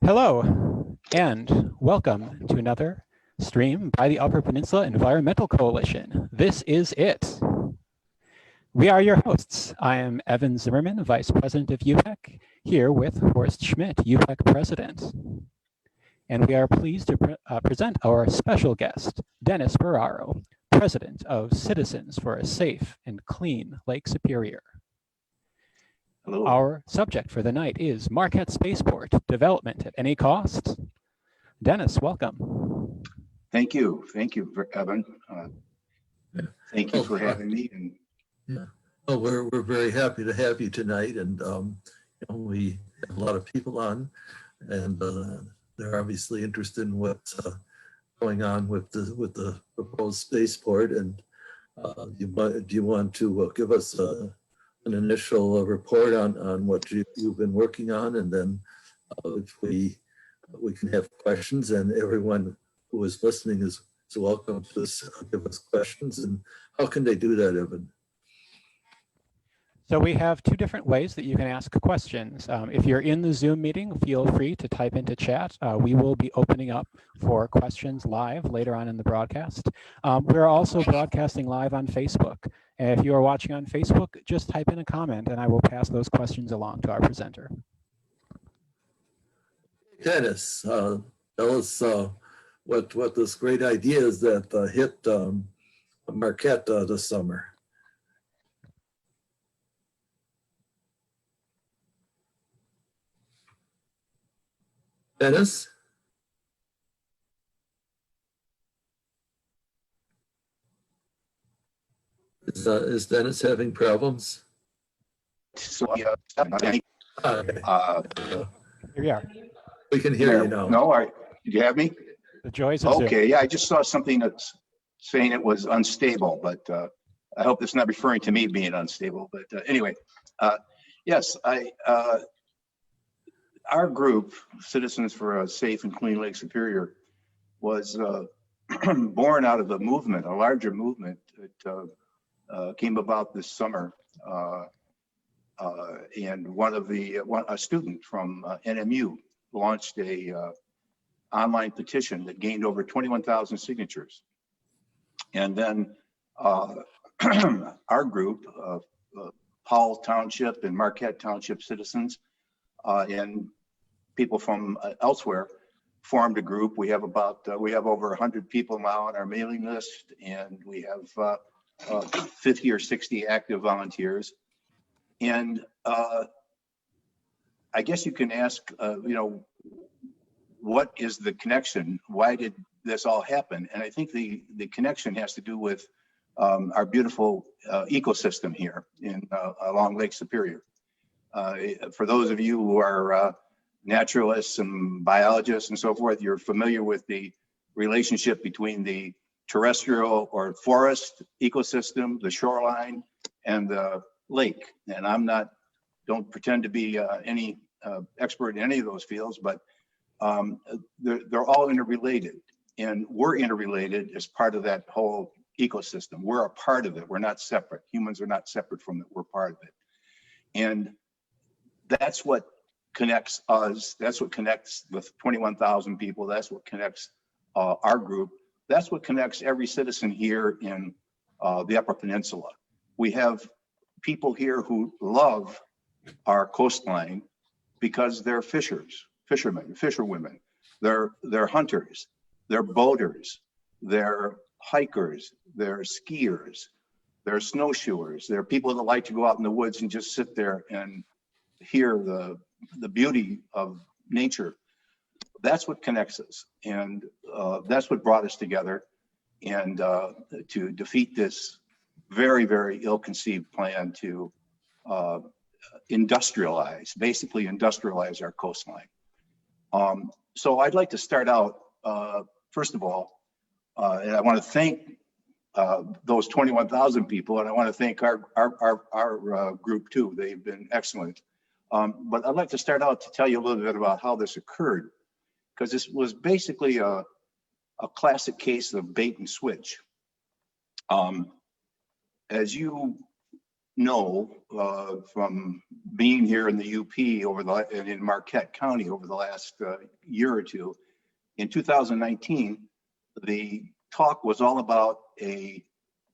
Hello, and welcome to another stream by the Upper Peninsula Environmental Coalition. This is it. We are your hosts. I am Evan Zimmerman, Vice President of UPEC, here with Horst Schmidt, UPEC President. And we are pleased to present our special guest, Dennis Ferraro, President of Citizens for a Safe and Clean Lake Superior. Hello. Our subject for the night is Marquette Spaceport, development at any cost. Dennis, welcome. Thank you, Evan. Thank you for having me. Yeah. Oh, we're very happy to have you tonight, and we have a lot of people on, and they're obviously interested in what's going on with the proposed spaceport. And do you want to give us an initial report on what you've been working on, and then if we can have questions, and everyone who is listening is welcome to give us questions. And how can they do that, Evan? So we have two different ways that you can ask questions. If you're in the Zoom meeting, feel free to type into chat. We will be opening up for questions live later on in the broadcast. We're also broadcasting live on Facebook. And if you are watching on Facebook, just type in a comment and I will pass those questions along to our presenter. Dennis, tell us what this great idea is that hit Marquette this summer. Dennis? Is Dennis having problems? So, Here we are. We can hear you now. No, all right. Did you have me? The joys of Zoom. Okay, yeah, I just saw something that's saying it was unstable, but I hope it's not referring to me being unstable. But anyway, yes, our group, Citizens for a Safe and Clean Lake Superior, was born out of a movement, a larger movement that came about this summer. And a student from NMU launched a online petition that gained over 21,000 signatures. And then our group, Powell Township and Marquette Township citizens, and people from elsewhere formed a group. We have over 100 people now on our mailing list, and we have 50 or 60 active volunteers. And I guess you can ask, what is the connection? Why did this all happen? And I think the connection has to do with our beautiful ecosystem here along Lake Superior. For those of you who are naturalists and biologists and so forth, you're familiar with the relationship between the terrestrial or forest ecosystem, the shoreline, and the lake. And don't pretend to be any expert in any of those fields, but they're all interrelated, and we're interrelated as part of that whole ecosystem. We're a part of it. We're not separate. Humans are not separate from it. We're part of it. And that's what connects us. That's what connects the 21,000 people. That's what connects our group. That's what connects every citizen here in the Upper Peninsula. We have people here who love our coastline because they're fishermen, fisherwomen. They're hunters, they're boaters, they're hikers, they're skiers, they're snowshoers. They're people that like to go out in the woods and just sit there and hear the beauty of nature. That's what connects us, and that's what brought us together, and to defeat this very, very ill-conceived plan to basically industrialize our coastline. So I'd like to start out, first of all, and I want to thank those 21,000 people, and I want to thank our group too. They've been excellent. But I'd like to start out to tell you a little bit about how this occurred, because this was basically a classic case of bait and switch. As you know from being here in the UP and in Marquette County over the last year or two, in 2019, the talk was all about a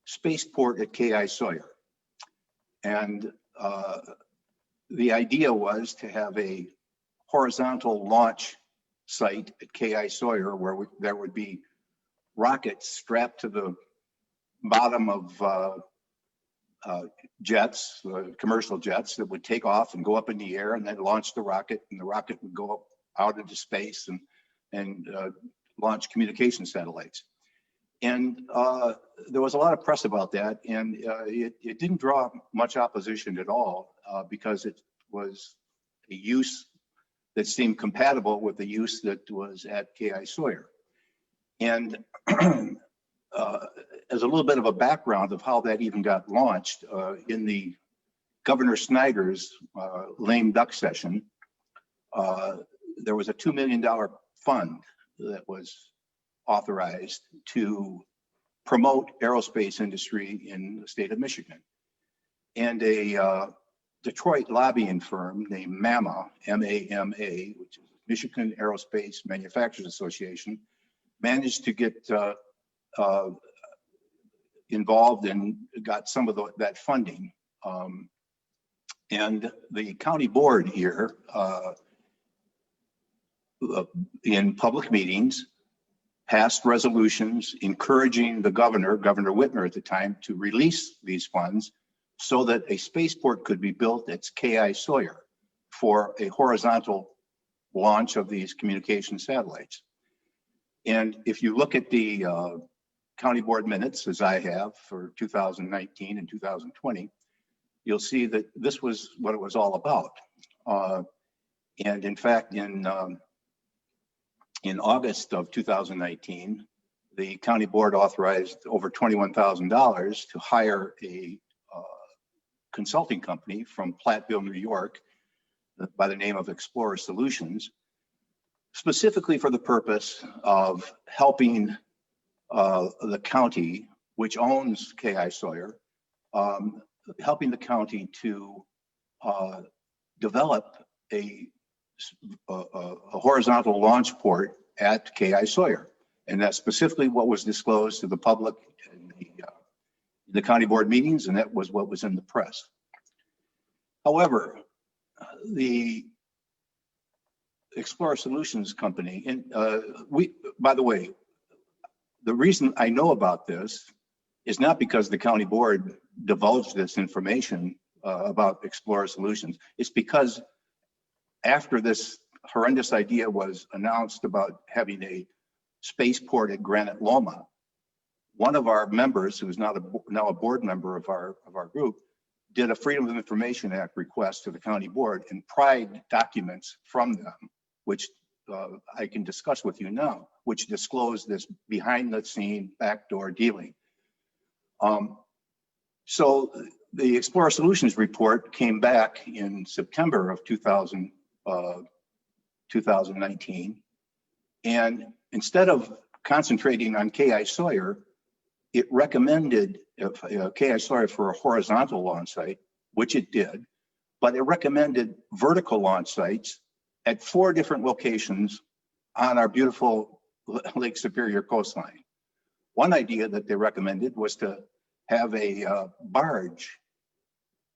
spaceport at KI Sawyer. And the idea was to have a horizontal launch site at KI Sawyer where there would be rockets strapped to the bottom of jets, commercial jets that would take off and go up in the air and then launch the rocket, and the rocket would go up out into space and launch communication satellites. And there was a lot of press about that, and it didn't draw much opposition at all because it was a use that seemed compatible with the use that was at KI Sawyer. And as a little bit of a background of how that even got launched, in the Governor Snyder's lame duck session, there was a $2 million fund that was authorized to promote aerospace industry in the state of Michigan. And a Detroit lobbying firm named MAMA, M-A-M-A, which is Michigan Aerospace Manufacturers Association, managed to get involved and got some of that funding. And the county board here, in public meetings, passed resolutions encouraging the Governor Whitmer at the time, to release these funds so that a spaceport could be built at KI Sawyer for a horizontal launch of these communication satellites. And if you look at the county board minutes, as I have for 2019 and 2020, you'll see that this was what it was all about. And in fact, in August of 2019, the county board authorized over $21,000 to hire a consulting company from Platteville, New York, by the name of Explorer Solutions, specifically for the purpose of helping the county, which owns KI Sawyer, helping the county to develop a horizontal launch port at KI Sawyer. And that's specifically what was disclosed to the public in the county board meetings, and that was what was in the press. However, the Explorer Solutions company, and by the way, the reason I know about this is not because the county board divulged this information about Explorer Solutions. It's because after this horrendous idea was announced about having a spaceport at Granot Loma, one of our members, who is now a board member of our group, did a Freedom of Information Act request to the county board and pried documents from them, which I can discuss with you now, which disclosed this behind the scene backdoor dealing. So the Explorer Solutions report came back in September of 2019. And instead of concentrating on KI Sawyer, it recommended KI Sawyer for a horizontal launch site, which it did, but it recommended vertical launch sites at 4 different locations on our beautiful Lake Superior coastline. One idea that they recommended was to have a barge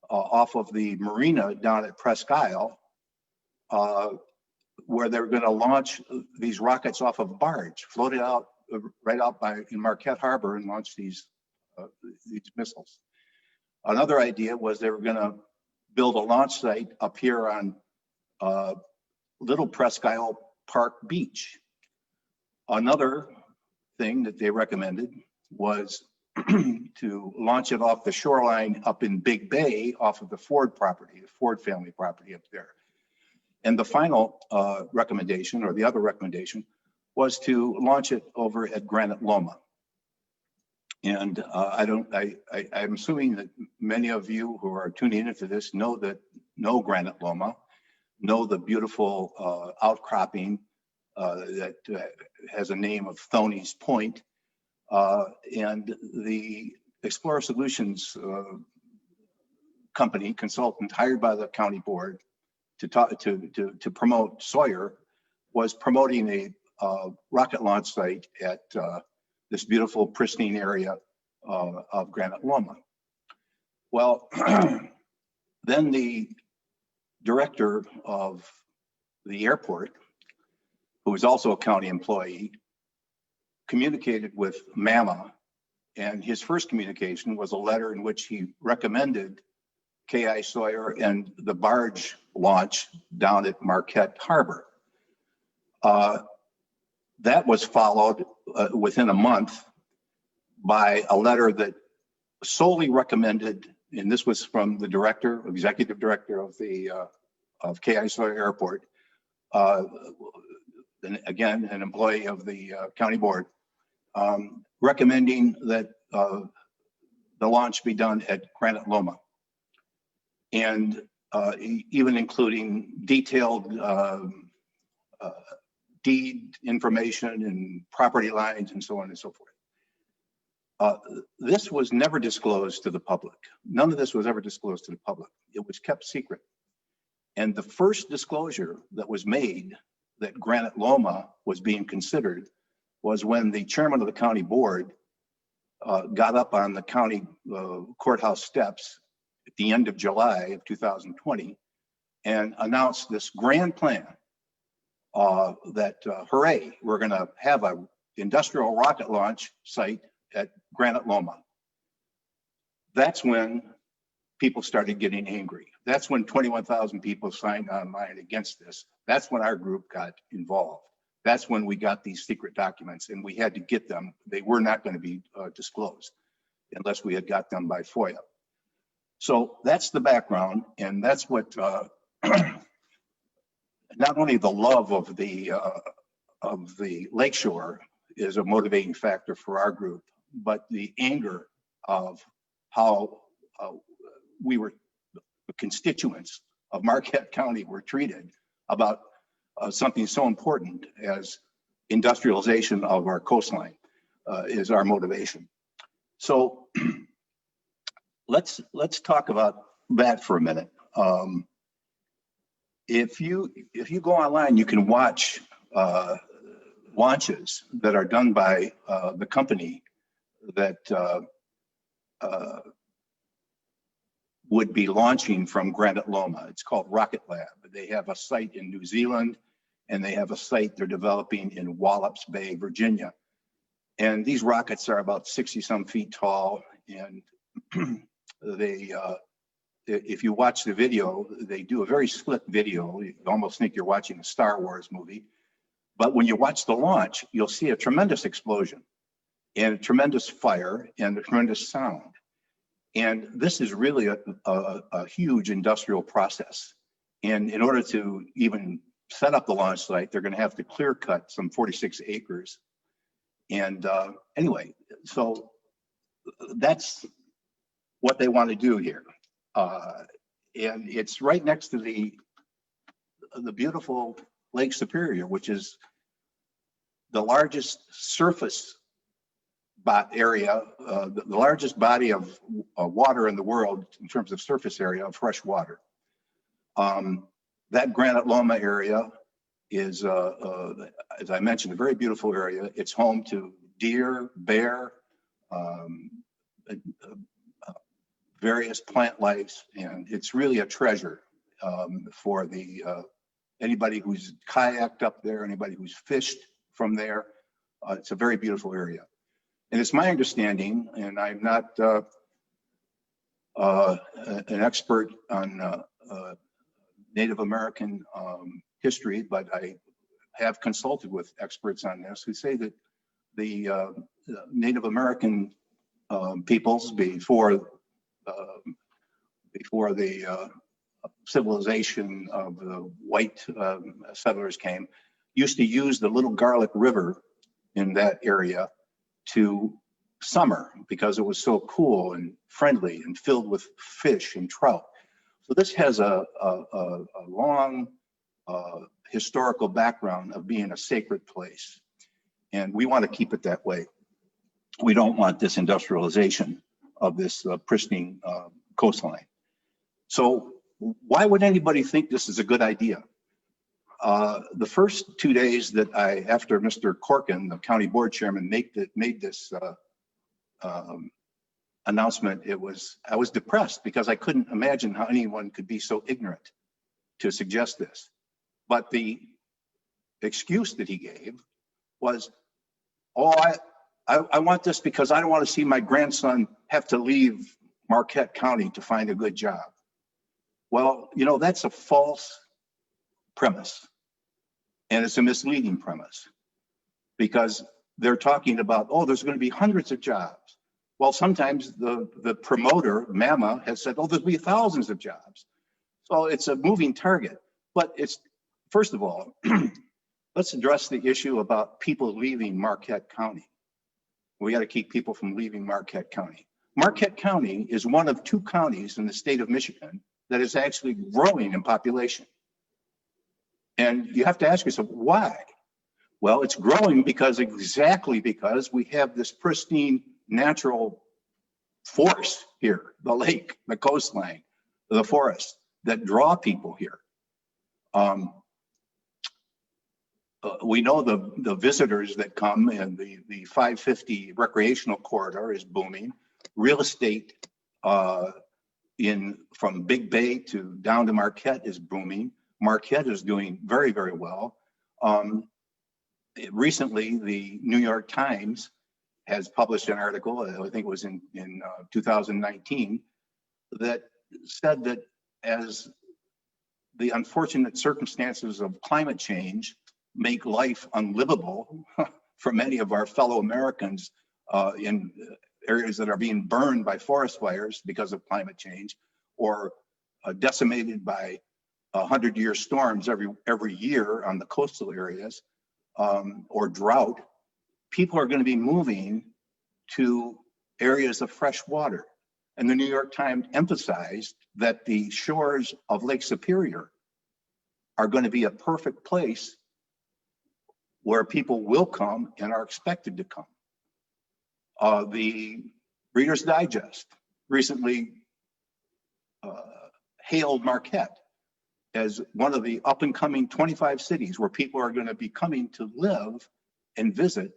off of the marina down at Presque Isle, where they're going to launch these rockets off of a barge, floated out right out in Marquette Harbor, and launch these missiles. Another idea was they were going to build a launch site up here on Little Presque Isle Park Beach. Another thing that they recommended was to launch it off the shoreline up in Big Bay off of the Ford property, the Ford family property up there. And the final recommendation, or the other recommendation, was to launch it over at Granot Loma. And I'm assuming that many of you who are tuning into this know Granot Loma, know the beautiful outcropping that has a name of Thoney's Point. And the Explorer Solutions company consultant hired by the county board to promote Sawyer was promoting a rocket launch site at this beautiful pristine area of Granot Loma. Well, then the director of the airport, who was also a county employee, communicated with MAMA, and his first communication was a letter in which he recommended K.I. Sawyer and the barge launch down at Marquette Harbor. That was followed within a month by a letter that solely recommended, and this was from the director, executive director of the of K.I. Sawyer Airport, and again, an employee of the county board, recommending that the launch be done at Granot Loma, and even including detailed deed information and property lines and so on and so forth. This was never disclosed to the public. None of this was ever disclosed to the public. It was kept secret. And the first disclosure that was made that Granot Loma was being considered was when the chairman of the county board got up on the county courthouse steps at the end of July of 2020 and announced this grand plan that, hooray, we're going to have an industrial rocket launch site at Granot Loma. That's when people started getting angry. That's when 21,000 people signed online against this. That's when our group got involved. That's when we got these secret documents, and we had to get them. They were not going to be disclosed unless we had got them by FOIA. So that's the background, and that's what not only the love of the lakeshore is a motivating factor for our group, but the anger of how we were, the constituents of Marquette County were treated about something so important as industrialization of our coastline is our motivation. So let's talk about that for a minute. If you go online, you can watch launches that are done by the company that would be launching from Granot Loma. It's called Rocket Lab. They have a site in New Zealand, and they have a site they're developing in Wallops Bay, Virginia. And these rockets are about 60-some feet tall, and they, if you watch the video, they do a very slick video. You almost think you're watching a Star Wars movie. But when you watch the launch, you'll see a tremendous explosion and a tremendous fire and a tremendous sound. And this is really a huge industrial process. And in order to even set up the launch site, they're going to have to clear cut some 46 acres. And anyway, so that's what they want to do here. And it's right next to the beautiful Lake Superior, which is the largest surface area, the largest body of water in the world in terms of surface area of fresh water. That Granot Loma area is, as I mentioned, a very beautiful area. It's home to deer, bear, various plant life, and it's really a treasure for the anybody who's kayaked up there, anybody who's fished from there. It's a very beautiful area. And it's my understanding, and I'm not an expert on Native American history, but I have consulted with experts on this who say that the Native American peoples before the civilization of the white settlers came, used to use the Little Garlic River in that area to summer because it was so cool and friendly and filled with fish and trout. So this has a long historical background of being a sacred place. And we want to keep it that way. We don't want this industrialization of this pristine coastline. So why would anybody think this is a good idea? The first 2 days that after Mr. Corkin, the county board chairman, made this announcement, I was depressed because I couldn't imagine how anyone could be so ignorant to suggest this. But the excuse that he gave was, oh, I want this because I don't want to see my grandson have to leave Marquette County to find a good job. Well, you know, that's a false premise, and it's a misleading premise, because they're talking about, oh, there's going to be hundreds of jobs. Well, sometimes the promoter, MAMA, has said, oh, there'll be thousands of jobs. So it's a moving target. But it's, first of all, let's address the issue about people leaving Marquette County. We got to keep people from leaving Marquette County. Marquette County is one of 2 counties in the state of Michigan that is actually growing in population. And you have to ask yourself, why? Well, it's growing exactly because we have this pristine natural force here, the lake, the coastline, the forest that draw people here. We know the visitors that come, and the 550 recreational corridor is booming. Real estate from Big Bay to down to Marquette is booming. Marquette is doing very, very well. Recently, the New York Times has published an article, I think it was in 2019, that said that as the unfortunate circumstances of climate change make life unlivable for many of our fellow Americans in areas that are being burned by forest fires because of climate change, or decimated by 100-year storms every year on the coastal areas, or drought, people are going to be moving to areas of fresh water. And the New York Times emphasized that the shores of Lake Superior are going to be a perfect place where people will come and are expected to come. The Reader's Digest recently hailed Marquette as one of the up and coming 25 cities where people are going to be coming to live and visit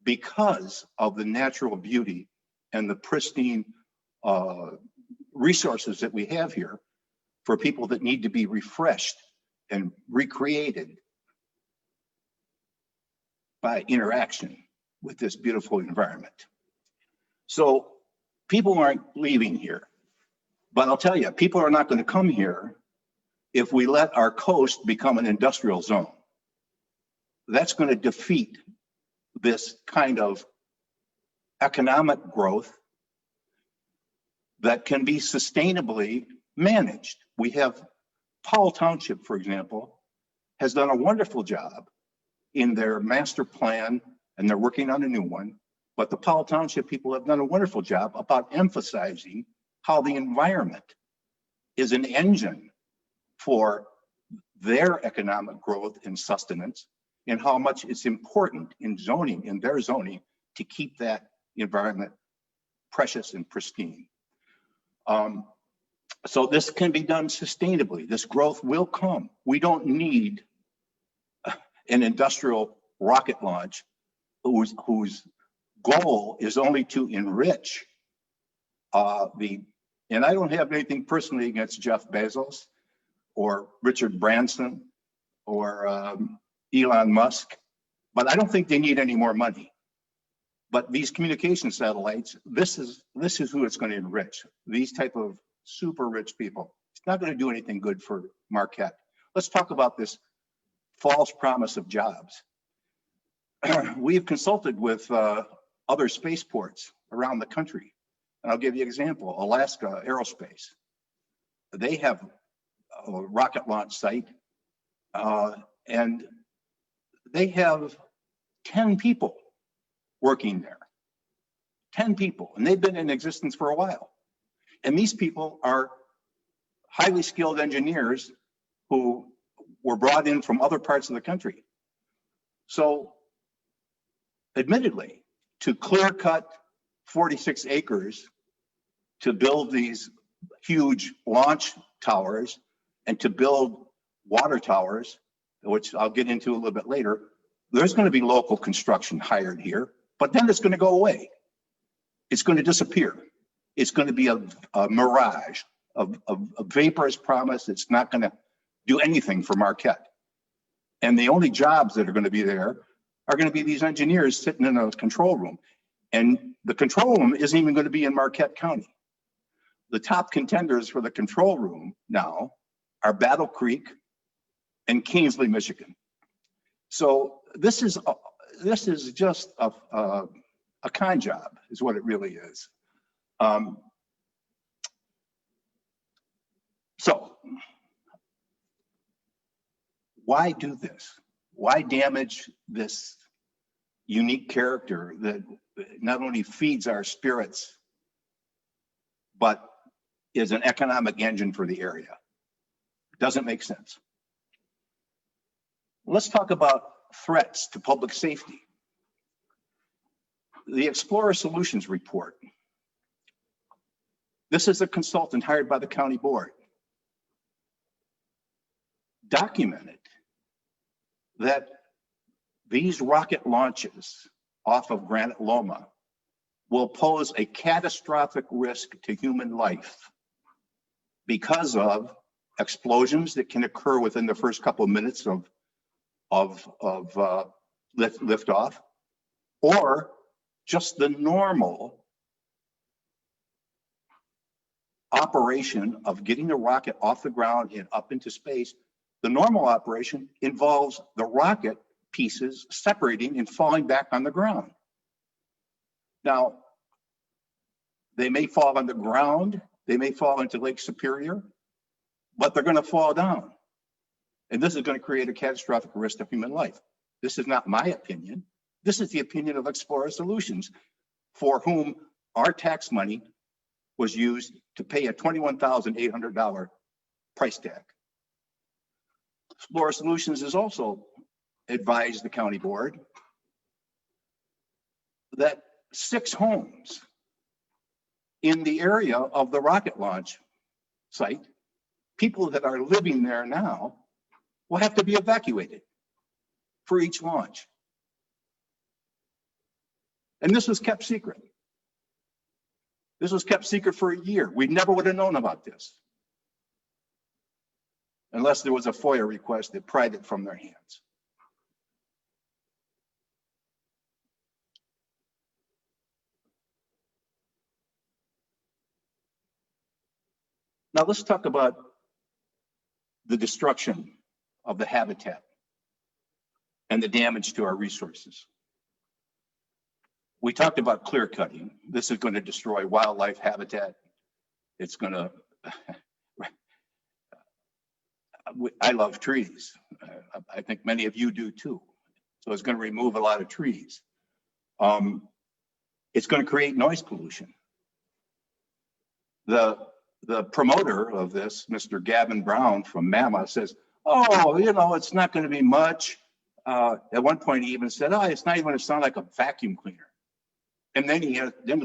because of the natural beauty and the pristine resources that we have here for people that need to be refreshed and recreated by interaction with this beautiful environment. So people aren't leaving here, but I'll tell you, people are not going to come here if we let our coast become an industrial zone. That's going to defeat this kind of economic growth that can be sustainably managed. We have Powell Township, for example, has done a wonderful job in their master plan, and they're working on a new one. But the Powell Township people have done a wonderful job about emphasizing how the environment is an engine for their economic growth and sustenance, and how much it's important in zoning, in their zoning, to keep that environment precious and pristine. So this can be done sustainably. This growth will come. We don't need an industrial rocket launch whose goal is only to enrich and I don't have anything personally against Jeff Bezos or Richard Branson or Elon Musk, but I don't think they need any more money. But these communication satellites, this is who it's going to enrich. These type of super rich people. It's not going to do anything good for Marquette. Let's talk about this false promise of jobs. We've consulted with other spaceports around the country. And I'll give you an example, Alaska Aerospace. They have a rocket launch site, and they have 10 people working there, 10 people, and they've been in existence for a while. And these people are highly skilled engineers who were brought in from other parts of the country. So admittedly, to clear cut 46 acres to build these huge launch towers and to build water towers, which I'll get into a little bit later, there's going to be local construction hired here, but then it's going to go away. It's going to disappear. It's going to be a mirage, a vaporous promise. It's not going to do anything for Marquette. And the only jobs that are going to be there are going to be these engineers sitting in a control room. And the control room isn't even going to be in Marquette County. The top contenders for the control room now are Battle Creek and Kingsley, Michigan. So this is just a con job, is what it really is. So why do this? Why damage this unique character that not only feeds our spirits, but is an economic engine for the area? Doesn't make sense. Let's talk about threats to public safety. The Explorer Solutions report. This is a consultant hired by the county board. Documented that these rocket launches off of Granot Loma will pose a catastrophic risk to human life because of explosions that can occur within the first couple of minutes of liftoff, or just the normal operation of getting the rocket off the ground and up into space. The normal operation involves the rocket pieces separating and falling back on the ground. Now, they may fall on the ground, they may fall into Lake Superior, but they're going to fall down. And this is going to create a catastrophic risk to human life. This is not my opinion. This is the opinion of Explorer Solutions, for whom our tax money was used to pay a $21,800 price tag. Explorer Solutions has also advised the county board that 6 homes in the area of the rocket launch site, people that are living there now, will have to be evacuated for each launch. And this was kept secret. This was kept secret for a year. We never would have known about this unless there was a FOIA request that pried it from their hands. Now let's talk about the destruction of the habitat and the damage to our resources. We talked about clear cutting. This is going to destroy wildlife habitat. It's going to, I love trees. I think many of you do too. So it's going to remove a lot of trees. It's going to create noise pollution. The promoter of this, Mr. Gavin Brown from MAMA, says, oh, you know, it's not going to be much. At one point he even said, oh, it's not even going to sound like a vacuum cleaner. And then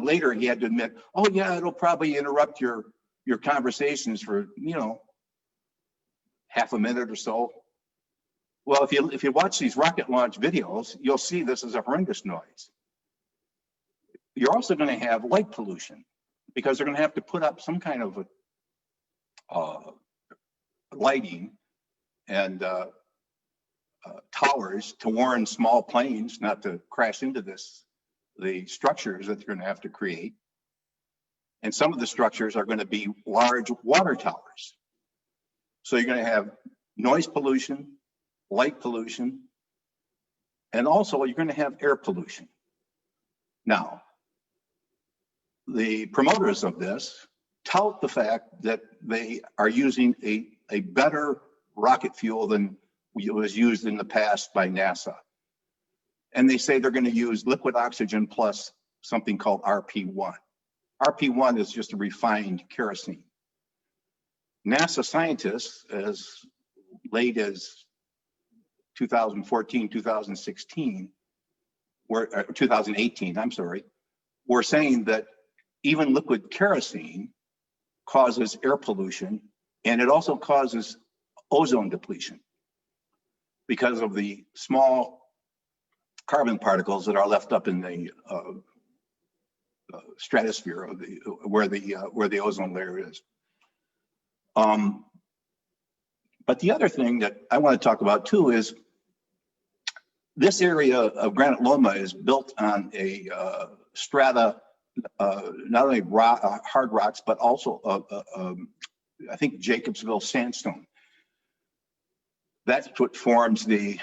later he had to admit, oh yeah, it'll probably interrupt your conversations for, you know, half a minute or so. Well, if you watch these rocket launch videos, you'll see this is a horrendous noise. You're also going to have light pollution, because they're going to have to put up some kind of lighting and towers to warn small planes not to crash into the structures that they're going to have to create. And some of the structures are going to be large water towers. So you're going to have noise pollution, light pollution, and also you're going to have air pollution. Now, the promoters of this tout the fact that they are using a better rocket fuel than was used in the past by NASA. And they say they're going to use liquid oxygen plus something called RP1. RP1 is just a refined kerosene. NASA scientists, as late as 2014, 2016, 2018, I'm sorry, were saying that even liquid kerosene causes air pollution And it also causes ozone depletion because of the small carbon particles that are left up in the stratosphere of where the ozone layer is. But the other thing that I want to talk about too is this area of Granot Loma is built on a strata, not only hard rocks, but also I think Jacobsville sandstone. That's what forms the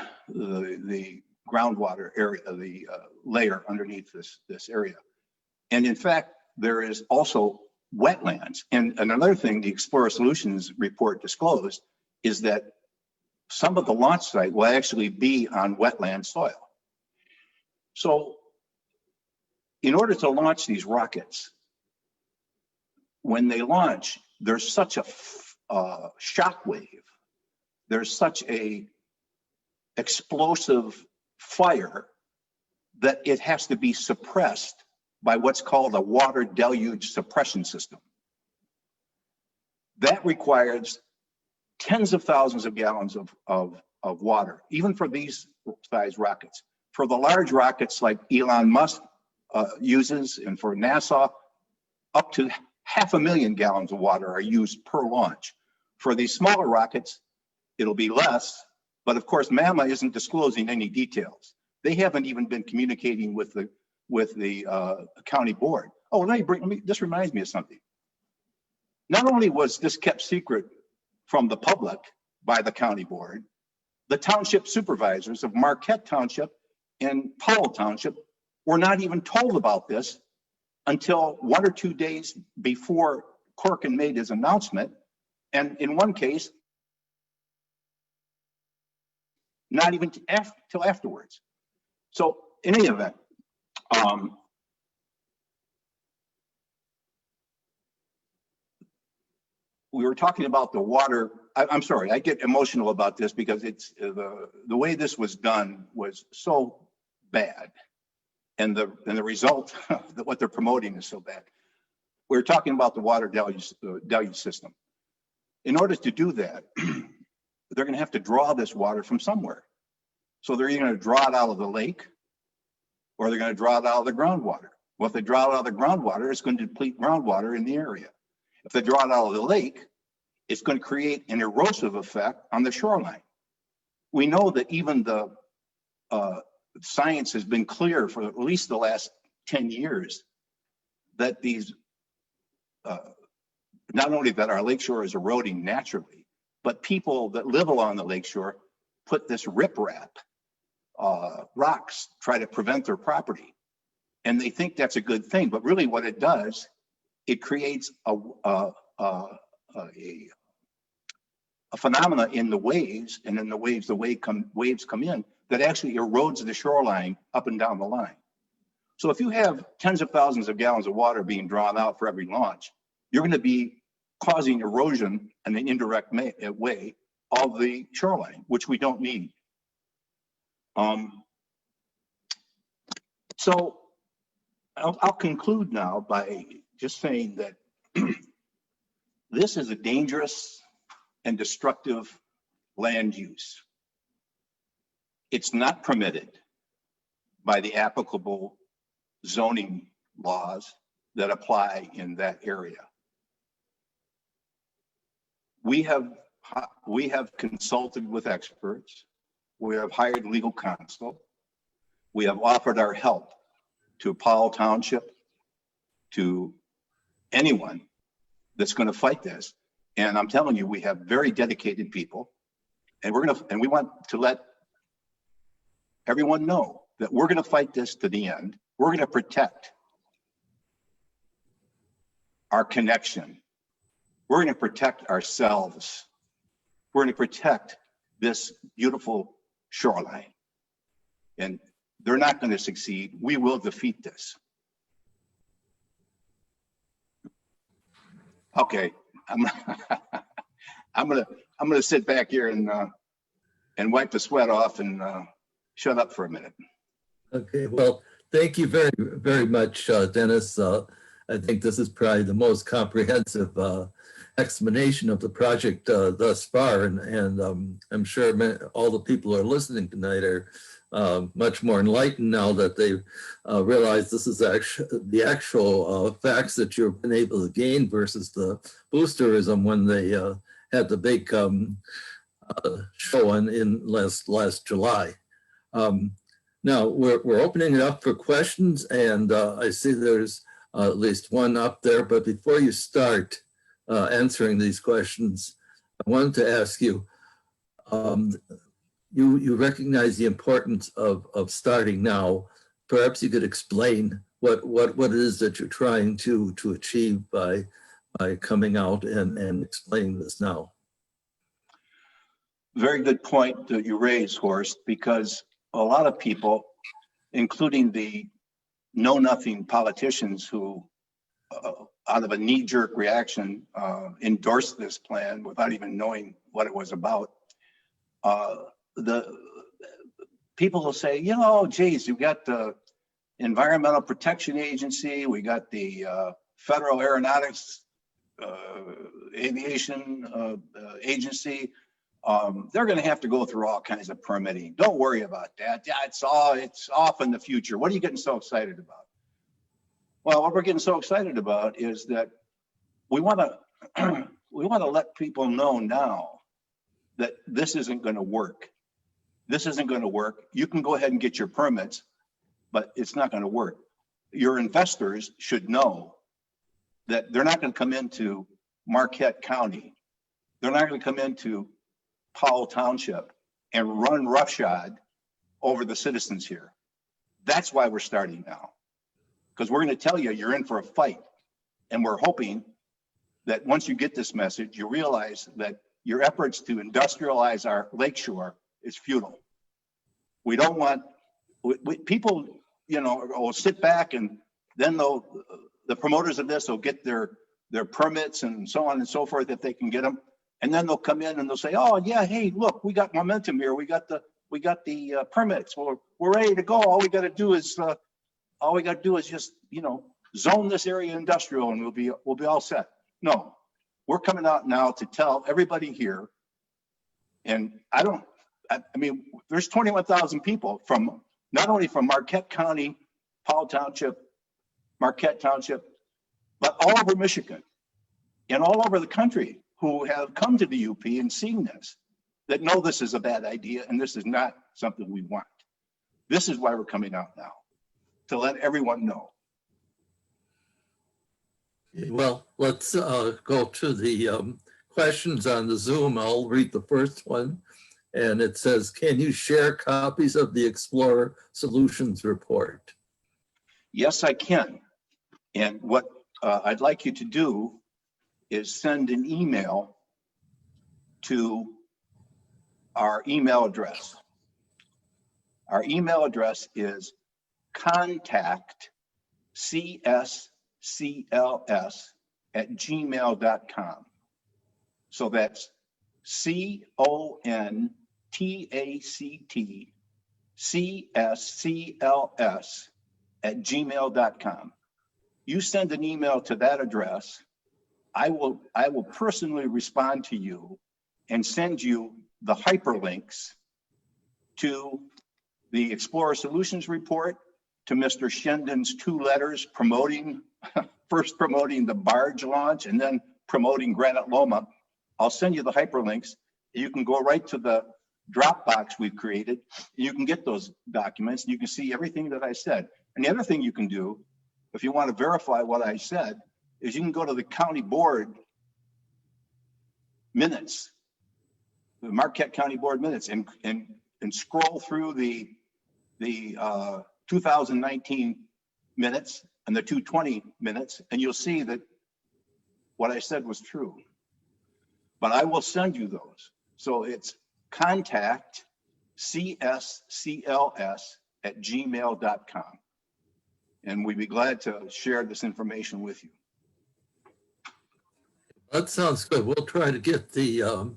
groundwater area, the layer underneath this area. And in fact, there is also wetlands. And another thing the Explorer Solutions report disclosed is that some of the launch site will actually be on wetland soil. So in order to launch these rockets, when they launch, there's such a shock wave. There's such a explosive fire that it has to be suppressed by what's called a water deluge suppression system. That requires tens of thousands of gallons of water, even for these size rockets. For the large rockets like Elon Musk uses, and for NASA, up to 500,000 gallons of water are used per launch. For these smaller rockets, it'll be less, but of course, MAMA isn't disclosing any details. They haven't even been communicating with the county board. Oh, this reminds me of something. Not only was this kept secret from the public by the county board, the township supervisors of Marquette Township and Powell Township were not even told about this until 1 or 2 days before Corkin made his announcement. And in one case, not even till afterwards. So in any event, we were talking about the water. I'm sorry, I get emotional about this because it's the way this was done was so bad, and the result that what they're promoting is so bad. We're talking about the water deluge system. In order to do that, they're going to have to draw this water from somewhere. So they're either going to draw it out of the lake, or they're going to draw it out of the groundwater. Well, if they draw it out of the groundwater, it's going to deplete groundwater in the area. If they draw it out of the lake, it's going to create an erosive effect on the shoreline. We know that even the science has been clear for at least the last 10 years that these, not only that our lakeshore is eroding naturally, but people that live along the lakeshore put this riprap, rocks, try to prevent their property. And they think that's a good thing, but really what it does, it creates a phenomena in the waves, and in the waves, waves come in that actually erodes the shoreline up and down the line. So if you have tens of thousands of gallons of water being drawn out for every launch, you're going to be causing erosion in an indirect way of the shoreline, which we don't need. So I'll conclude now by just saying that this is a dangerous and destructive land use. It's not permitted by the applicable zoning laws that apply in that area. We have consulted with experts. We have hired legal counsel. We have offered our help to Powell Township, to anyone that's going to fight this. And I'm telling you, we have very dedicated people, and we want to let everyone know that we're going to fight this to the end. We're going to protect our connection. We're going to protect ourselves. We're going to protect this beautiful shoreline. And they're not going to succeed. We will defeat this. Okay, I'm gonna sit back here and wipe the sweat off and shut up for a minute. Okay, well, thank you very, very much, Dennis. I think this is probably the most comprehensive explanation of the project thus far, and I'm sure all the people who are listening tonight are much more enlightened now that they've realized this is the actual facts that you've been able to gain versus the boosterism when they had the big show in last July. Now we're opening it up for questions, and I see there's at least one up there. But before you start answering these questions, I wanted to ask you, you recognize the importance of starting now. Perhaps you could explain what it is that you're trying to achieve by coming out and explaining this now. Very good point that you raised, Horst, because a lot of people, including the know-nothing politicians who, out of a knee-jerk reaction, endorsed this plan without even knowing what it was about. The people will say, you know, geez, you've got the Environmental Protection Agency, we got the Federal Aeronautics Aviation Agency. They're going to have to go through all kinds of permitting. Don't worry about that. Yeah, it's off in the future. What are you getting so excited about? Well, what we're getting so excited about is that we want to let people know now that this isn't going to work. This isn't going to work. You can go ahead and get your permits, but it's not going to work. Your investors should know that they're not going to come into Marquette County. They're not going to come into Powell Township and run roughshod over the citizens here. That's why we're starting now, because we're going to tell you you're in for a fight. And we're hoping that once you get this message, you realize that your efforts to industrialize our lakeshore is futile. We don't want people, you know, will sit back and then the promoters of this will get their permits and so on and so forth if they can get them. And then they'll come in and they'll say, oh yeah, hey, look, we got momentum here. We got the permits. We're ready to go. All we got to do is just, you know, zone this area industrial and we'll be all set. No, we're coming out now to tell everybody here. And I mean, there's 21,000 people from not only from Marquette County, Powell Township, Marquette Township, but all over Michigan and all over the country who have come to the UP and seen this, that know this is a bad idea and this is not something we want. This is why we're coming out now, to let everyone know. Well, let's go to the questions on the Zoom. I'll read the first one. And it says, can you share copies of the Explorer Solutions Report? Yes, I can. And what I'd like you to do is send an email to our email address. Our email address is contactcscls@gmail.com. So that's CONTACTCSCLS@gmail.com. You send an email to that address. I will personally respond to you and send you the hyperlinks to the Explorer Solutions Report, to Mr. Shendon's 2 letters promoting, first promoting the barge launch and then promoting Granot Loma. I'll send you the hyperlinks. You can go right to the Dropbox we've created. You can get those documents and you can see everything that I said. And the other thing you can do, if you want to verify what I said, is you can go to the county board minutes, the Marquette County Board minutes, and scroll through the 2019 minutes and the 2020 minutes, and you'll see that what I said was true. But I will send you those. So it's contactcscls@gmail.com. And we'd be glad to share this information with you. That sounds good. We'll try to get the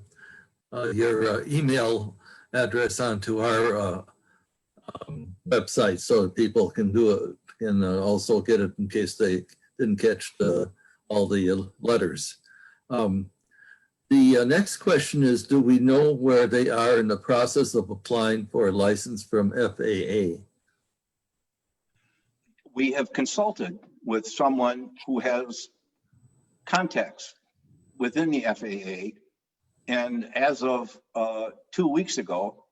your email address onto our website so that people can do it and also get it in case they didn't catch all the letters. The next question is, do we know where they are in the process of applying for a license from FAA? We have consulted with someone who has contacts within the FAA. And as of 2 weeks ago,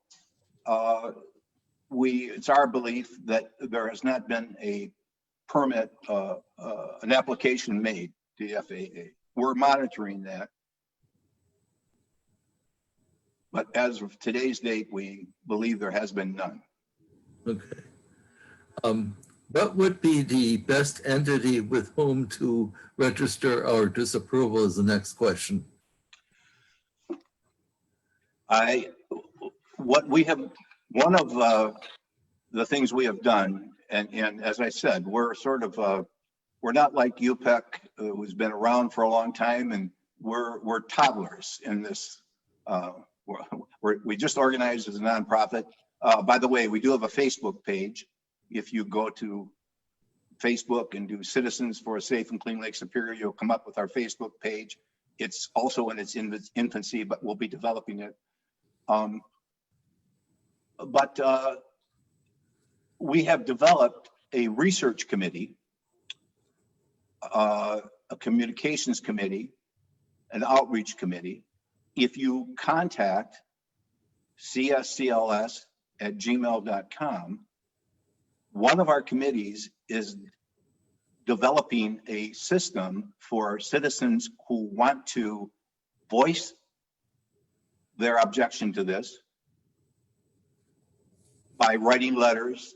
it's our belief that there has not been a permit, an application made to the FAA. We're monitoring that. But as of today's date, we believe there has been none. Okay. What would be the best entity with whom to register our disapproval is the next question. One of the things we have done, and as I said, we're sort of, we're not like UPEC, who's been around for a long time, and we're toddlers in this. We just organized as a nonprofit. By the way, we do have a Facebook page. If you go to Facebook and do Citizens for a Safe and Clean Lake Superior, you'll come up with our Facebook page. It's also in its infancy, but we'll be developing it. We have developed a research committee, a communications committee, an outreach committee. If you contact CSCLS@gmail.com, one of our committees is developing a system for citizens who want to voice their objection to this by writing letters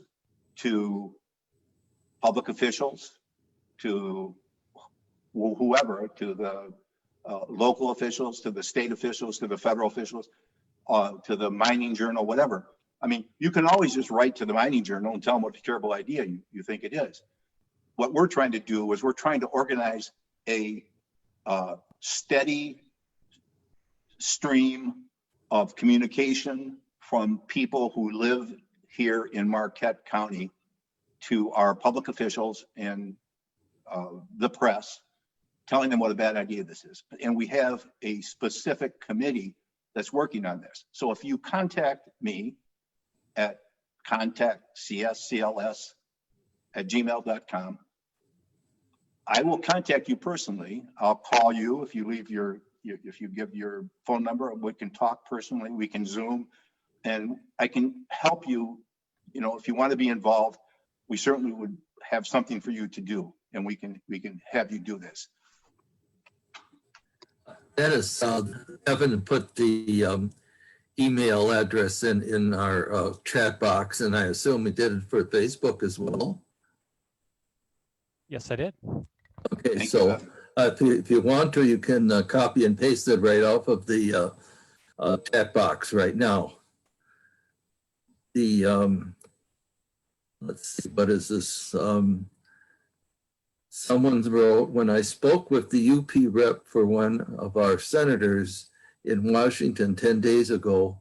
to public officials, to whoever, to the local officials, to the state officials, to the federal officials, to the mining journal, whatever. I mean, you can always just write to the mining journal and tell them what a terrible idea you think it is. What we're trying to do is we're trying to organize a steady stream of communication from people who live here in Marquette County to our public officials and the press, telling them what a bad idea this is. And we have a specific committee that's working on this. So if you contact me at contactcscls@gmail.com, I will contact you personally. I'll call you if you leave if you give your phone number. We can talk personally, we can Zoom, and I can help you. You know, if you want to be involved, we certainly would have something for you to do, and we can have you do this. Dennis, Evan put the email address in our chat box, and I assume he did it for Facebook as well. Yes, I did. Okay, Thank so you, if you want to, you can copy and paste it right off of the chat box right now. The let's see, what is this? Someone wrote, when I spoke with the UP rep for one of our senators in Washington 10 days ago,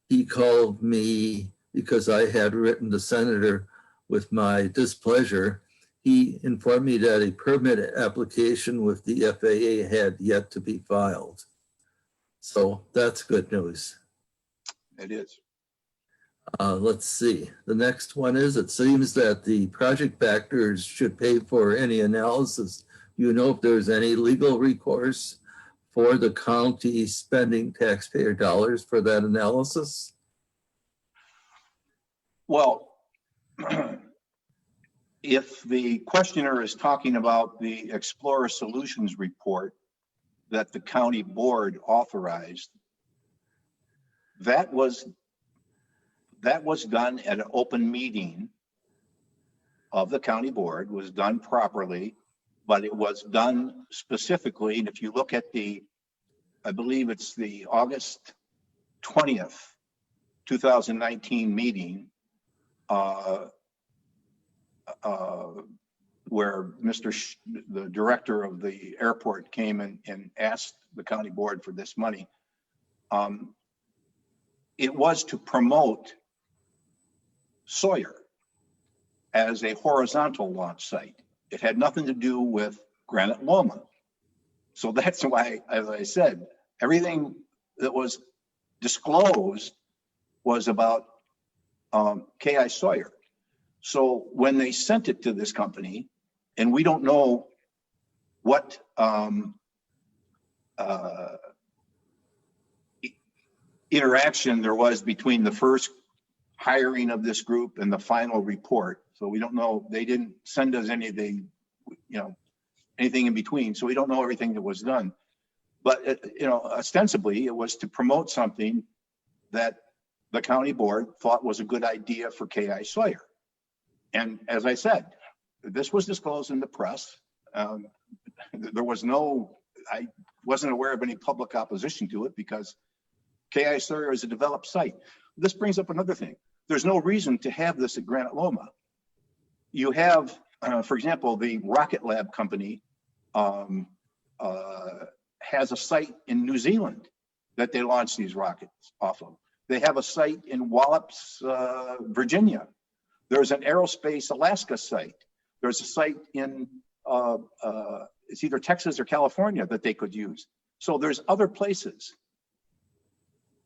he called me because I had written the senator with my displeasure. He informed me that a permit application with the FAA had yet to be filed. So that's good news. It is. Let's see. The next one is, it seems that the project backers should pay for any analysis. You know if there's any legal recourse for the county spending taxpayer dollars for that analysis? Well, if the questioner is talking about the Explorer Solutions report that the county board authorized, that was done at an open meeting of the county board, was done properly, but it was done specifically. And if you look at I believe it's the August 20th, 2019 meeting, where the director of the airport came and asked the county board for this money. It was to promote Sawyer as a horizontal launch site. It had nothing to do with Granot Loma. So that's why, as I said, Everything that was disclosed was about K.I. Sawyer. So when they sent it to this company, and we don't know what interaction there was between the first hiring of this group and the final report. So we don't know, they didn't send us anything, anything in between. So we don't know everything that was done. But, ostensibly it was to promote something that the county board thought was a good idea for K.I. Sawyer. And as I said, this was disclosed in the press. There was I wasn't aware of any public opposition to it because K.I. Sawyer is a developed site. This brings up another thing. There's no reason to have this at Granot Loma. You have, for example, the Rocket Lab company has a site in New Zealand that they launch these rockets off of. They have a site in Wallops, Virginia. There's an Aerospace Alaska site. There's a site in, it's either Texas or California that they could use. So there's other places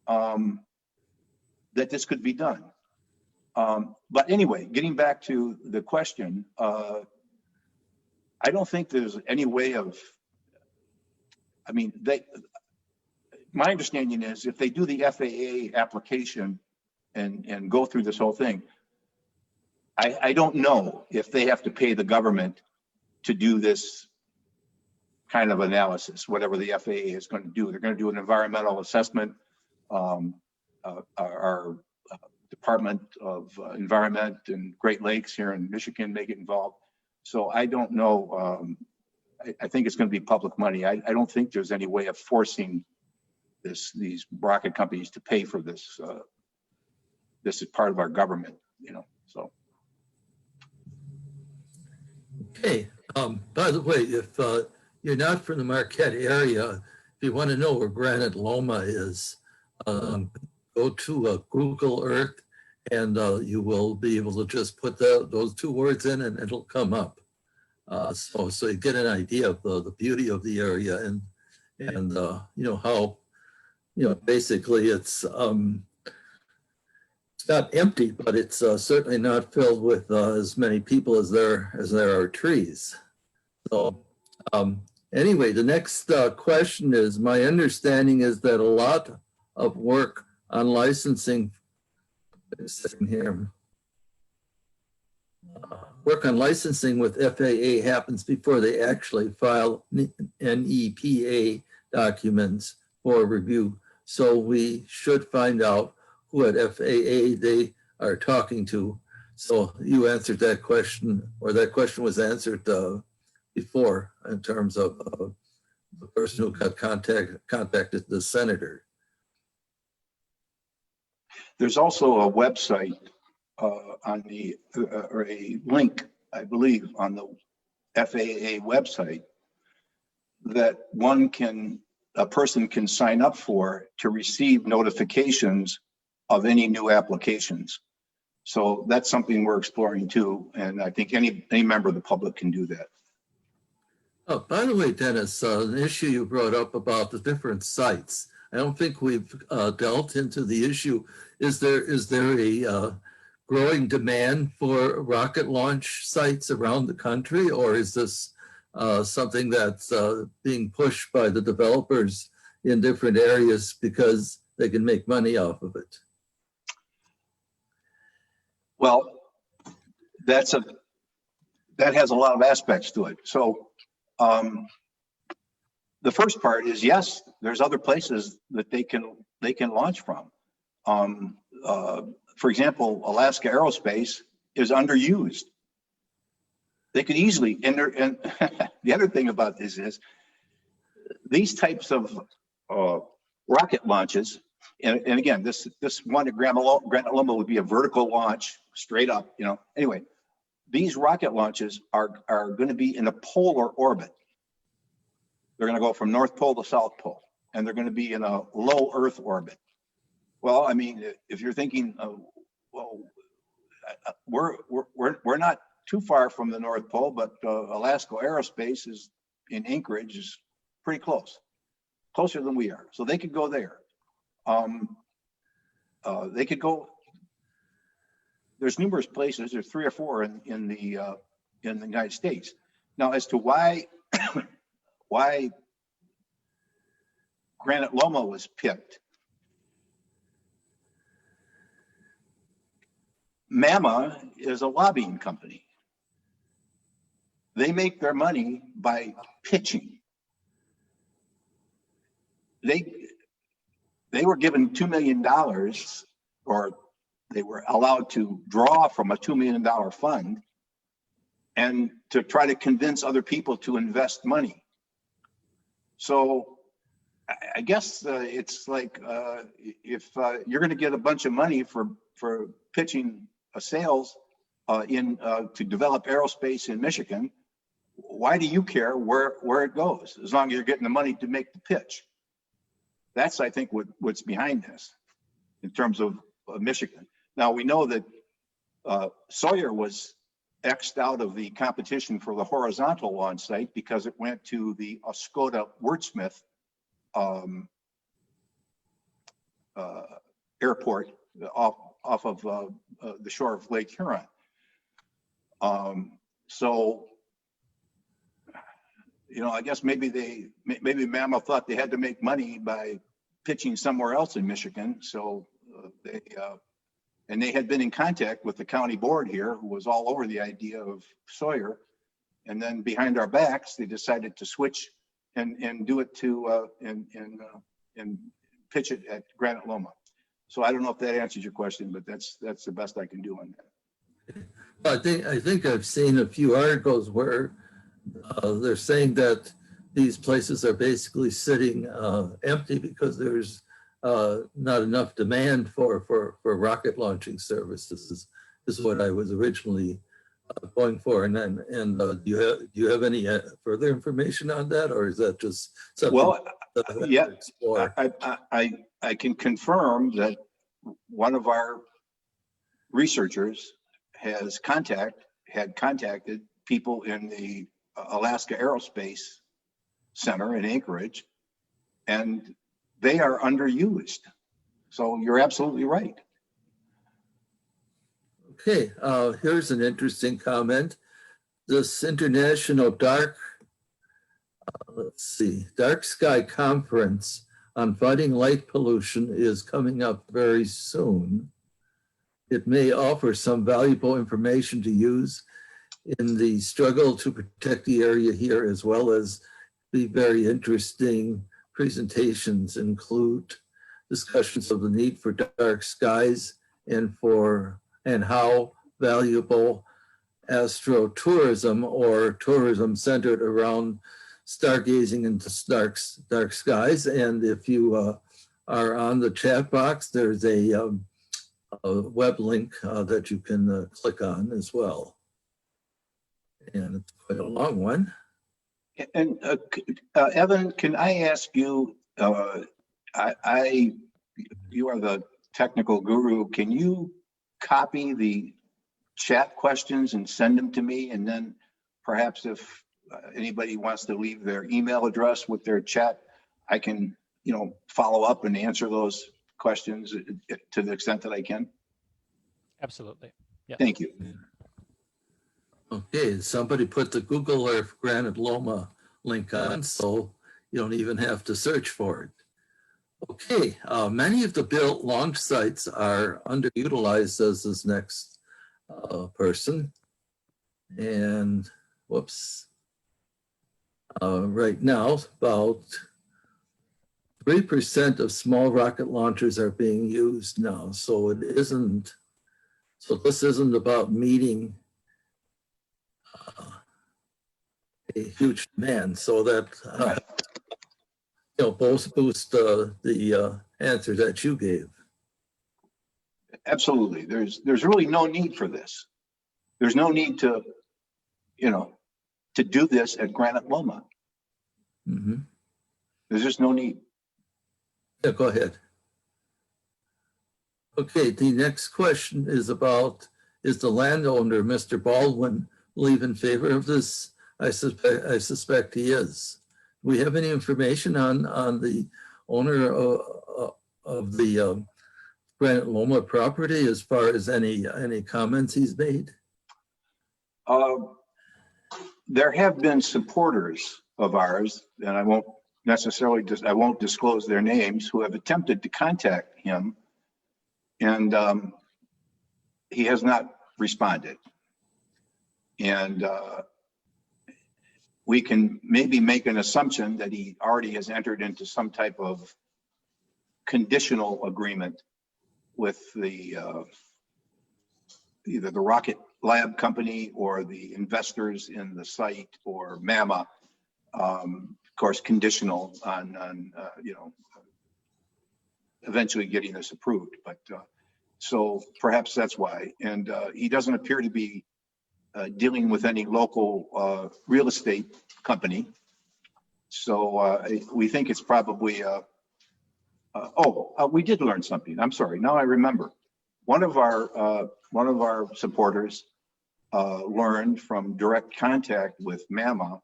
that this could be done. But anyway, getting back to the question, I don't think there's any way of, my understanding is if they do the FAA application and go through this whole thing, I don't know if they have to pay the government to do this kind of analysis, whatever the FAA is going to do. They're going to do an environmental assessment. Our Department of Environment and Great Lakes here in Michigan may get involved. So I don't know. I think it's going to be public money. I don't think there's any way of forcing these rocket companies to pay for this. This is part of our government, so. Okay. By the way, if you're not from the Marquette area, if you want to know where Granot Loma is, go to Google Earth and you will be able to just put those two words in and it'll come up. So you get an idea of the beauty of the area and how, basically it's not empty, but it's certainly not filled with as many people as there are trees. So anyway, the next question is, my understanding is that a lot of work on licensing, work on licensing with FAA happens before they actually file NEPA documents for review. So we should find out who at FAA they are talking to. So you answered that question, or that question was answered before in terms of the person who got contacted the senator. There's also a website on the, or a link, I believe, on the FAA website that a person can sign up for to receive notifications of any new applications. So that's something we're exploring too. And I think any member of the public can do that. Oh, by the way, Dennis, an issue you brought up about the different sites. I don't think we've delved into the issue. Is there a growing demand for rocket launch sites around the country, or is this something that's being pushed by the developers in different areas because they can make money off of it? Well, that has a lot of aspects to it. So the first part is, yes, there's other places that they can launch from. For example, Alaska Aerospace is underused. They could easily, and the other thing about this is these types of rocket launches, and again, this one at Granot Loma would be a vertical launch, straight up, Anyway, these rocket launches are going to be in a polar orbit. They're going to go from North Pole to South Pole, and they're going to be in a low Earth orbit. Well, if you're thinking, we're not too far from the North Pole, but Alaska Aerospace is in Anchorage is pretty close. closer than we are. So they could go there. They could go, there's numerous places, there's 3 or 4 in the United States. Now, as to why, why Granot Loma was picked, MAMA is a lobbying company. They make their money by pitching. They were given $2 million, or they were allowed to draw from a $2 million fund and to try to convince other people to invest money. So I guess it's like if you're going to get a bunch of money for pitching a sales to develop aerospace in Michigan, why do you care where it goes, as long as you're getting the money to make the pitch? That's, I think, what's behind this in terms of Michigan. Now, we know that Sawyer was X'd out of the competition for the horizontal launch site because it went to the Oscoda Wordsmith airport off of the shore of Lake Huron. So, you know, I guess maybe MAMA thought they had to make money by pitching somewhere else in Michigan. So they had been in contact with the county board here, who was all over the idea of Sawyer. And then behind our backs, they decided to switch and do it to and pitch it at Granot Loma. So I don't know if that answers your question, but that's the best I can do on that. I think I've seen a few articles where they're saying that these places are basically sitting empty because there's not enough demand for rocket launching services. Is what I was originally going for. And do you have any further information on that, or is that just something? Well, yeah, I can confirm that one of our researchers had contacted people in the Alaska Aerospace Center in Anchorage, and they are underused. So you're absolutely right. Okay, here's an interesting comment. This international dark sky conference on fighting light pollution is coming up very soon. It may offer some valuable information to use in the struggle to protect the area here, as well as the very interesting presentations include discussions of the need for dark skies and how valuable astrotourism or tourism centered around stargazing into dark skies. And if you are on the chat box, there's a web link that you can click on as well. And it's quite a long one. And Evan, can I ask you, you are the technical guru, can you copy the chat questions and send them to me? And then perhaps if anybody wants to leave their email address with their chat, I can, follow up and answer those questions to the extent that I can. Absolutely. Yeah. Thank you. Okay, somebody put the Google Earth Granot Loma link on, so you don't even have to search for it. Okay, many of the built launch sites are underutilized, says this next person. And whoops. Right now, about 3% of small rocket launchers are being used now. So this isn't about meeting a huge demand, so that both boost the answer that you gave. Absolutely. There's really no need for this. There's no need to do this at Granot Loma. Mm-hmm. There's just no need. Yeah, go ahead. Okay, the next question is about, is the landowner, Mr. Baldwin, believe in favor of this? I suspect he is. we have any information on the owner of the Granot Loma property as far as any comments he's made? There have been supporters of ours, and I won't necessarily I won't disclose their names, who have attempted to contact him, and he has not responded. And we can maybe make an assumption that he already has entered into some type of conditional agreement with the either the rocket lab company or the investors in the site or MAMA, of course, conditional on you know, eventually getting this approved. But so perhaps that's why. And he doesn't appear to be dealing with any local real estate company. So we think it's probably, we did learn something. I'm sorry, now I remember. One of our supporters learned from direct contact with MAMA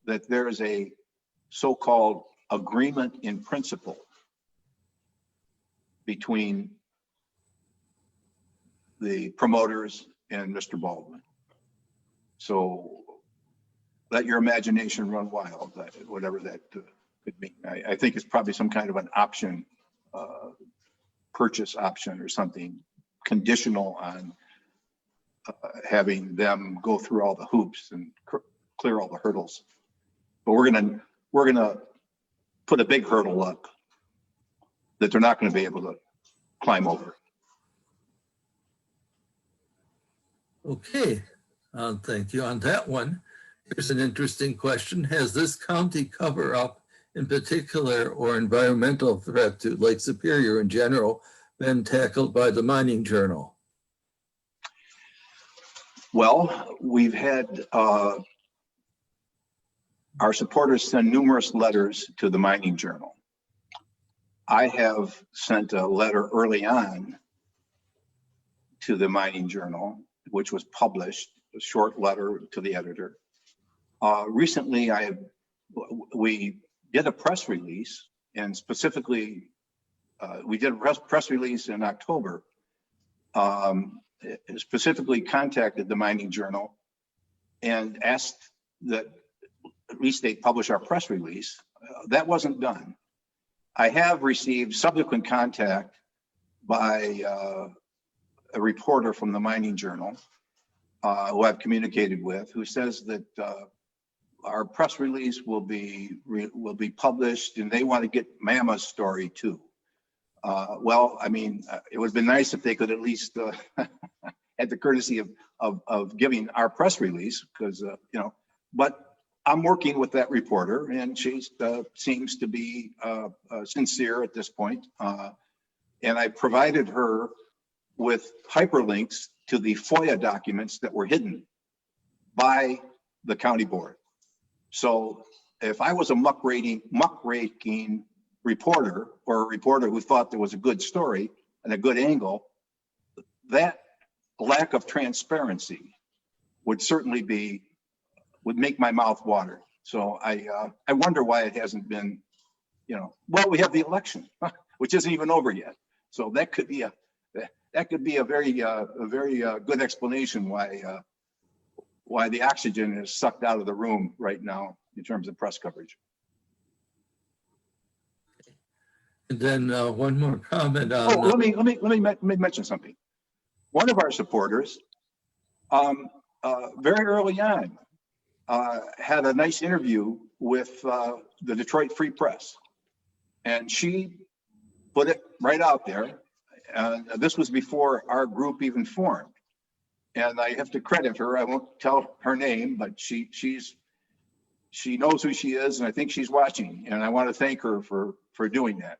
that there is a so-called agreement in principle between the promoters and Mr. Baldwin. So let your imagination run wild, whatever that could mean. I think it's probably some kind of an option, purchase option or something, conditional on having them go through all the hoops and clear all the hurdles. But we're gonna put a big hurdle up that they're not going to be able to climb over. Okay, thank you on that one. Here's an interesting question. Has this county cover-up in particular or environmental threat to Lake Superior in general been tackled by the Mining Journal? Well, we've had our supporters send numerous letters to the Mining Journal. I have sent a letter early on to the Mining Journal, which was published, a short letter to the editor. Recently, we did a press release, and specifically, we did a press release in October, specifically contacted the Mining Journal and asked that at least they publish our press release. That wasn't done. I have received subsequent contact by a reporter from the Mining Journal who I've communicated with, who says that our press release will be published, and they want to get MAMA's story too. Well, I mean, it would have been nice if they could at least had the courtesy of giving our press release, because you know. But I'm working with that reporter, and she seems to be sincere at this point. And I provided her with hyperlinks to the FOIA documents that were hidden by the county board. So if I was a muckraking reporter, or a reporter who thought there was a good story and a good angle, that lack of transparency would certainly would make my mouth water. So I wonder why it hasn't been, you know, well, we have the election, which isn't even over yet. So that could be a very good explanation why the oxygen is sucked out of the room right now in terms of press coverage. And then one more comment on. Let me mention something. One of our supporters, very early on, had a nice interview with the Detroit Free Press, and she put it right out there. This was before our group even formed, and I have to credit her. I won't tell her name, but she knows who she is, and I think she's watching, and I want to thank her for doing that.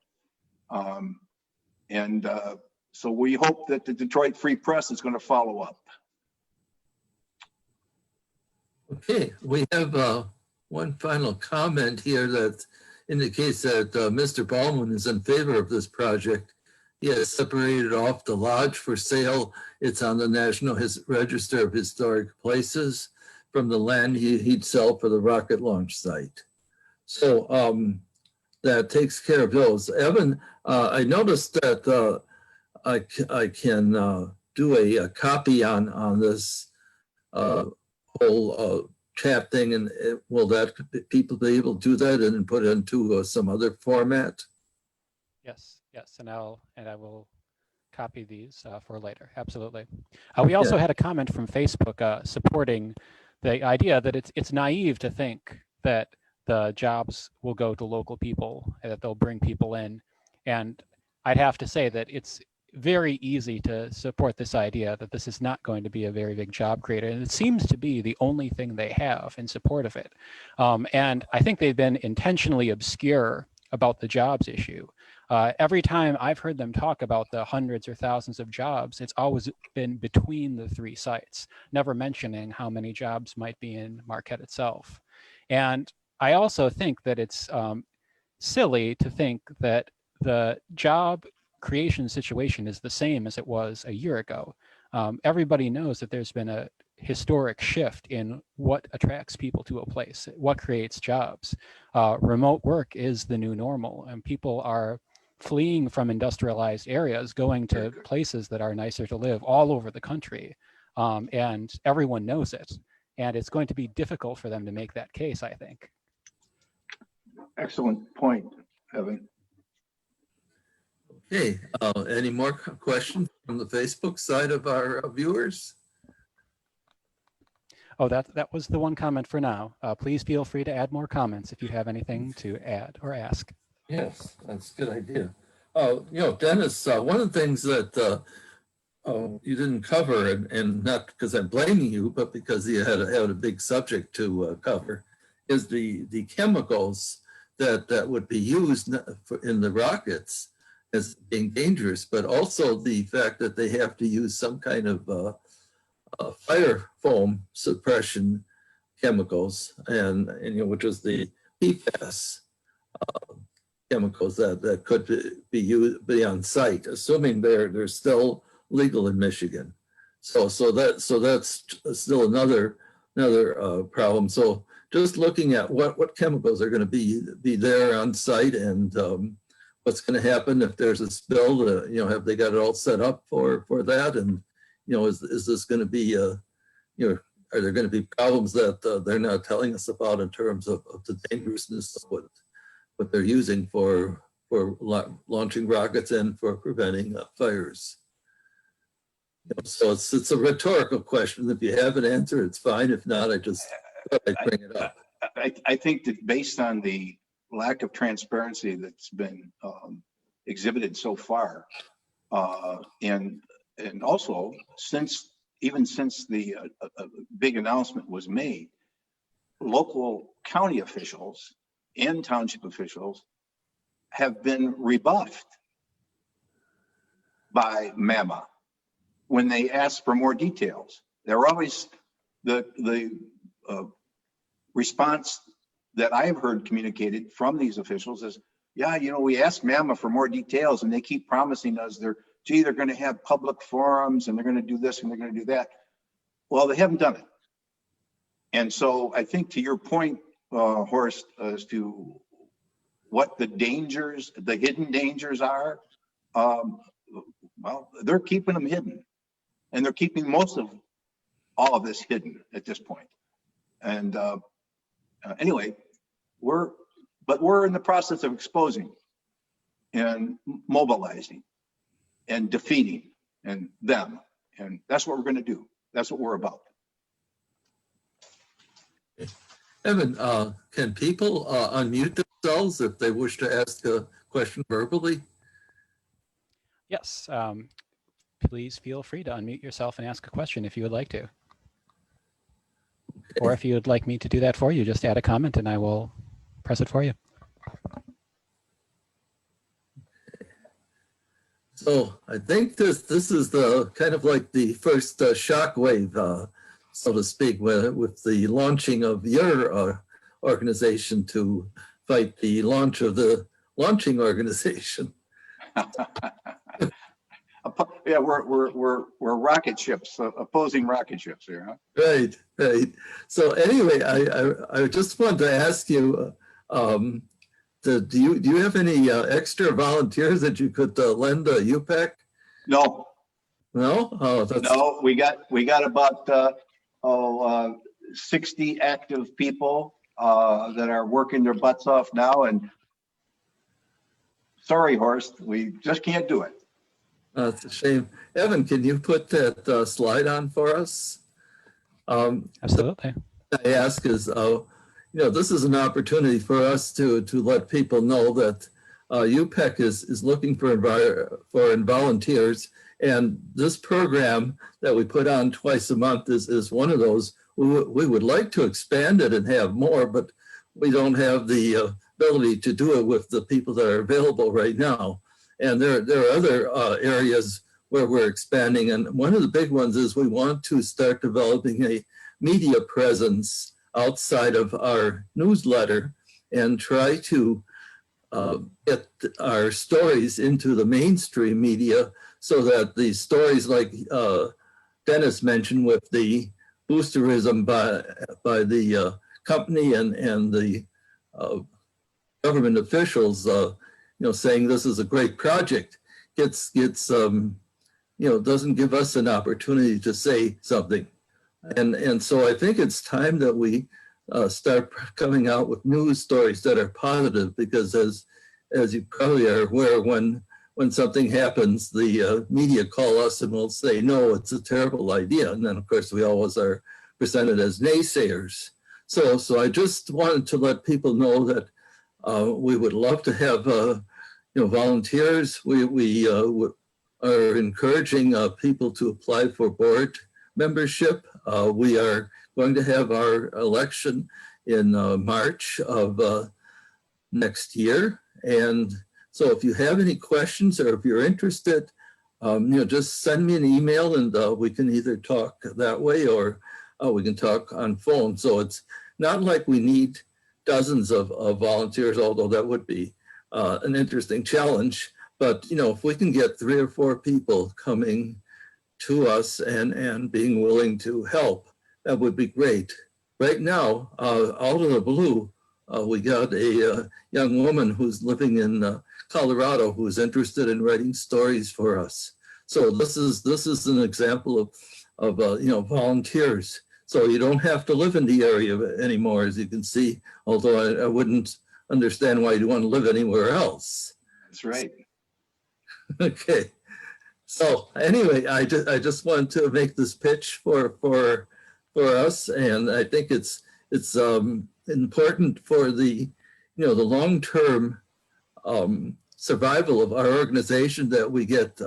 So we hope that the Detroit Free Press is going to follow up. Okay, we have one final comment here that indicates that Mr. Baldwin is in favor of this project. He has separated off the lodge for sale. It's on the National Register of Historic Places from the land he'd sell for the rocket launch site. So that takes care of those. Evan, I noticed that I can do a copy on this whole chat thing, and will that people be able to do that and then put it into some other format? Yes, yes, and I will copy these for later. Absolutely. We also had a comment from Facebook supporting the idea that it's naive to think that the jobs will go to local people and that they'll bring people in. And I'd have to say that it's very easy to support this idea that this is not going to be a very big job creator. And it seems to be the only thing they have in support of it. And I think they've been intentionally obscure about the jobs issue. Every time I've heard them talk about the hundreds or thousands of jobs, it's always been between the three sites, never mentioning how many jobs might be in Marquette itself. And I also think that it's silly to think that the job creation situation is the same as it was a year ago. Everybody knows that there's been a historic shift in what attracts people to a place, what creates jobs. Remote work is the new normal, and people are fleeing from industrialized areas, going to places that are nicer to live all over the country. And everyone knows it. And it's going to be difficult for them to make that case, I think. Excellent point, Evan. Okay, any more questions from the Facebook side of our viewers? Oh, that was the one comment for now. Please feel free to add more comments if you have anything to add or ask. Yes, that's a good idea. You know, Dennis, one of the things that you didn't cover, and not because I'm blaming you, but because you had a big subject to cover, is the chemicals that would be used in the rockets as being dangerous, but also the fact that they have to use some kind of fire foam suppression chemicals, and you know, which is the PFAS chemicals that could be on site, assuming they're still legal in Michigan. So that's still another problem. So just looking at what chemicals are going to be there on site, and what's going to happen if there's a spill. You know, have they got it all set up for that? And you know, is this going to be you know, are there going to be problems that they're not telling us about in terms of the dangerousness of what they're using for launching rockets and for preventing fires? You know, so it's a rhetorical question. If you have an answer, it's fine. If not, I just thought I'd bring it up. I think that based on the lack of transparency that's been exhibited so far, and also since the big announcement was made, local county officials and township officials have been rebuffed by MAMA when they asked for more details. They're always the response that I've heard communicated from these officials is, yeah, you know, we asked MAMA for more details and they keep promising us they're going to have public forums and they're going to do this and they're going to do that. Well, they haven't done it. And so I think to your point, Horst, as to what the dangers, the hidden dangers are, well, they're keeping them hidden. And they're keeping most of all of this hidden at this point. And anyway, we're in the process of exposing and mobilizing and defeating them. And that's what we're going to do. That's what we're about. Evan, can people unmute themselves if they wish to ask a question verbally? Yes. Please feel free to unmute yourself and ask a question if you would like to. Okay. Or if you would like me to do that for you, just add a comment and I will press it for you. So I think this is the kind of like the first shockwave, so to speak, with the launching of your organization to fight the launch of the launching organization. Yeah, we're rocket ships, opposing rocket ships here, huh? Right. So anyway, I just wanted to ask you Do you have any extra volunteers that you could lend UPEC? No, No? Oh, that's no, we got about 60 active people that are working their butts off now, and sorry, Horst, we just can't do it. it's a shame. Evan, can you put that slide on for us? Absolutely. I ask is, this is an opportunity for us to let people know that UPEC is looking for volunteers, and this program that we put on twice a month is one of those. We would like to expand it and have more, but we don't have the ability to do it with the people that are available right now. And there are other areas where we're expanding, and one of the big ones is we want to start developing a media presence outside of our newsletter and try to get our stories into the mainstream media so that the stories like Dennis mentioned with the boosterism by the company and the government officials, saying this is a great project, doesn't give us an opportunity to say something. And so I think it's time that we start coming out with news stories that are positive, because as you probably are aware, when something happens, the media call us and will say, no, it's a terrible idea. And then of course we always are presented as naysayers. So I just wanted to let people know that we would love to have volunteers. We are encouraging people to apply for board membership. We are going to have our election in March of next year. And so if you have any questions or if you're interested, just send me an email and we can either talk that way or we can talk on phone. So it's not like we need dozens of volunteers, although that would be an interesting challenge. But, if we can get 3 or 4 people coming to us and being willing to help, that would be great. Right now, out of the blue, we got a young woman who's living in Colorado who's interested in writing stories for us. So this is an example of volunteers. So you don't have to live in the area anymore, as you can see, although I wouldn't understand why you'd want to live anywhere else. That's right. Okay. So anyway, I just wanted to make this pitch for us, and I think it's important for the the long-term survival of our organization that we get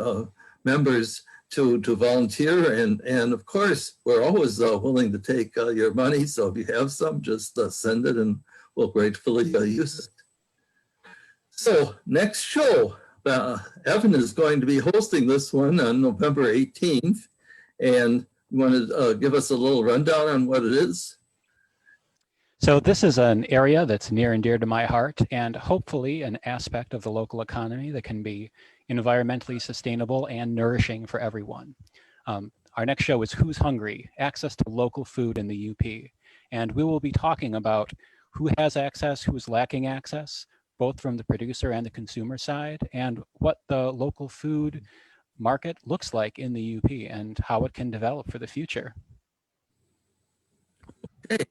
members to volunteer, and of course we're always willing to take your money. So if you have some, just send it, and we'll gratefully use it. So next show. Evan is going to be hosting this one on November 18th. And you want to give us a little rundown on what it is? So this is an area that's near and dear to my heart, and hopefully an aspect of the local economy that can be environmentally sustainable and nourishing for everyone. Our next show is Who's Hungry? Access to Local Food in the UP. And we will be talking about who has access, who's lacking access, both from the producer and the consumer side, and what the local food market looks like in the UP and how it can develop for the future. Okay.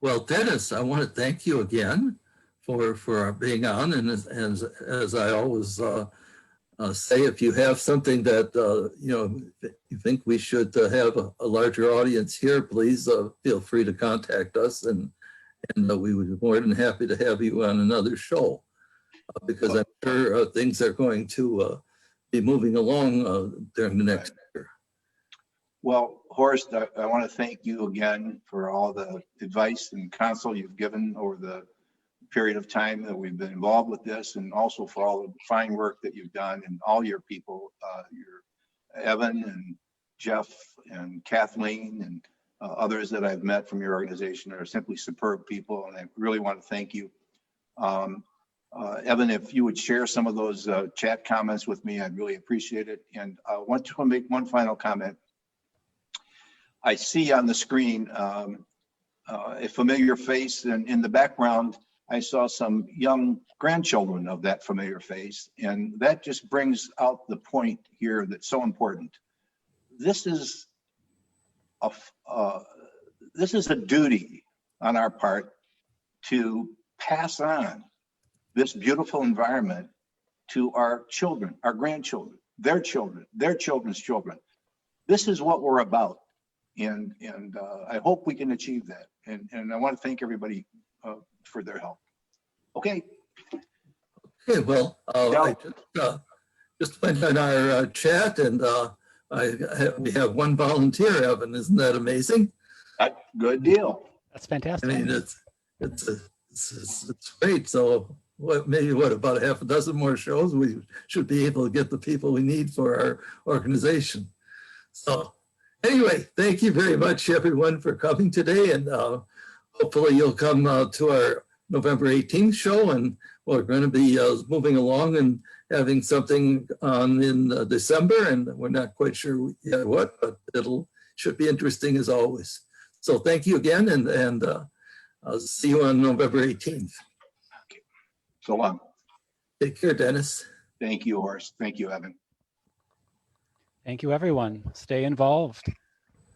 Well, Dennis, I want to thank you again for being on. And as I always say, if you have something that you think we should have a larger audience here, please feel free to contact us, and we would be more than happy to have you on another show, because I'm sure things are going to be moving along during the next year. Well, Horst, I want to thank you again for all the advice and counsel you've given over the period of time that we've been involved with this, and also for all the fine work that you've done, and all your people, your Evan and Jeff and Kathleen and others that I've met from your organization are simply superb people, and I really want to thank you. Evan, if you would share some of those chat comments with me, I'd really appreciate it. And I want to make one final comment. I see on the screen a familiar face, and in the background, I saw some young grandchildren of that familiar face. And that just brings out the point here that's so important. This is a duty on our part to pass on this beautiful environment to our children, our grandchildren, their children, their children's children. This is what we're about. And I hope we can achieve that. And I want to thank everybody for their help. Okay. Okay, well, I just went on our chat and we have one volunteer, Evan. Isn't that amazing? Good deal. That's I fantastic. mean, it's great. So maybe about a half a dozen more shows, we should be able to get the people we need for our organization. So anyway, thank you very much, everyone, for coming today. And hopefully you'll come to our November 18th show. And we're going to be moving along and having something on in December. And we're not quite sure yet what, but should be interesting as always. So thank you again. And I'll see you on November 18th. Okay. So long. Take care, Dennis. Thank you, Horst. Thank you, Evan. Thank you, everyone. Stay involved.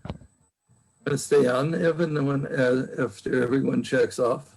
I'm going to stay on, Evan, after everyone checks off.